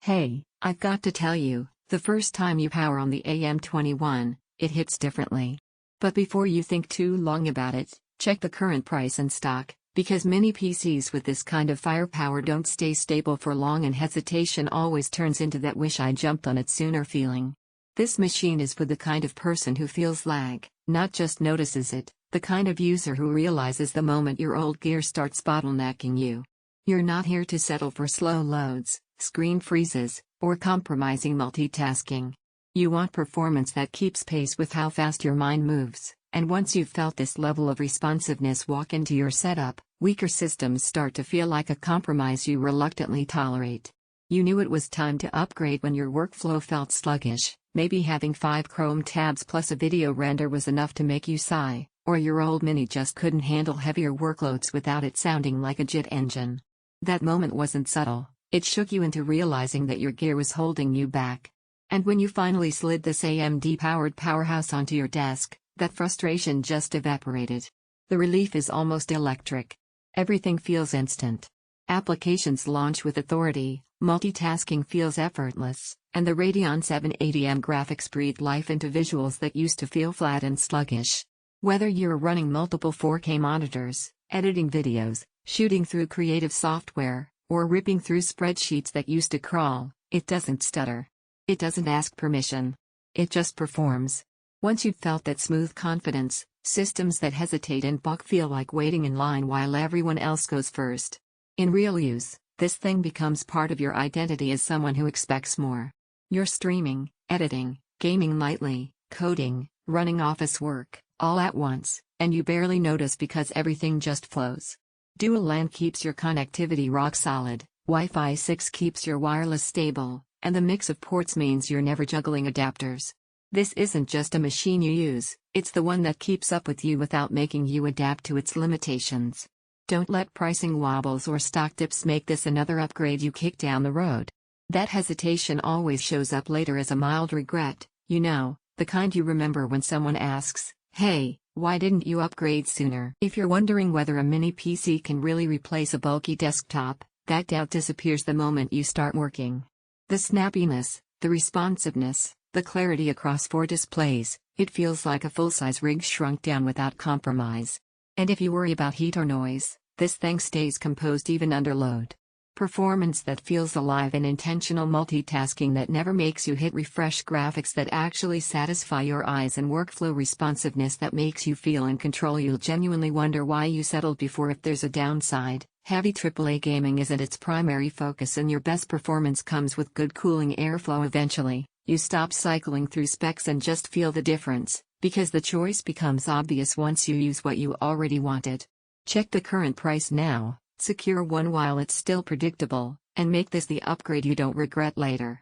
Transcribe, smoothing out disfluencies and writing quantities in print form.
Hey, I've got to tell you, the first time you power on the AM21, it hits differently. But before you think too long about it, check the current price and stock, because mini PCs with this kind of firepower don't stay stable for long and hesitation always turns into that wish I jumped on it sooner feeling. This machine is for the kind of person who feels lag, not just notices it, the kind of user who realizes the moment your old gear starts bottlenecking you. You're not here to settle for slow loads, screen freezes, or compromising multitasking. You want performance that keeps pace with how fast your mind moves, and once you've felt this level of responsiveness walk into your setup, weaker systems start to feel like a compromise you reluctantly tolerate. You knew it was time to upgrade when your workflow felt sluggish, maybe having 5 Chrome tabs plus a video render was enough to make you sigh, or your old Mini just couldn't handle heavier workloads without it sounding like a jet engine. That moment wasn't subtle, it shook you into realizing that your gear was holding you back. And when you finally slid this AMD-powered powerhouse onto your desk, that frustration just evaporated. The relief is almost electric. Everything feels instant. Applications launch with authority, multitasking feels effortless, and the Radeon 780M graphics breathe life into visuals that used to feel flat and sluggish. Whether you're running multiple 4K monitors, editing videos, shooting through creative software, or ripping through spreadsheets that used to crawl, it doesn't stutter. It doesn't ask permission. It just performs. Once you've felt that smooth confidence, systems that hesitate and balk feel like waiting in line while everyone else goes first. In real use, this thing becomes part of your identity as someone who expects more. You're streaming, editing, gaming nightly, coding, running office work, all at once, and you barely notice because everything just flows. Dual LAN keeps your connectivity rock solid, Wi-Fi 6 keeps your wireless stable, and the mix of ports means you're never juggling adapters. This isn't just a machine you use, it's the one that keeps up with you without making you adapt to its limitations. Don't let pricing wobbles or stock dips make this another upgrade you kick down the road. That hesitation always shows up later as a mild regret, the kind you remember when someone asks, "Hey, why didn't you upgrade sooner?" If you're wondering whether a mini PC can really replace a bulky desktop, that doubt disappears the moment you start working. The snappiness, the responsiveness, the clarity across 4 displays, it feels like a full-size rig shrunk down without compromise. And if you worry about heat or noise, this thing stays composed even under load. Performance that feels alive and intentional multitasking that never makes you hit refresh, graphics that actually satisfy your eyes, and workflow responsiveness that makes you feel in control. You'll genuinely wonder why you settled before. If there's a downside, heavy AAA gaming isn't its primary focus and your best performance comes with good cooling airflow. Eventually, you stop cycling through specs and just feel the difference, because the choice becomes obvious once you use what you already wanted. Check the current price now, secure one while it's still predictable, and make this the upgrade you don't regret later.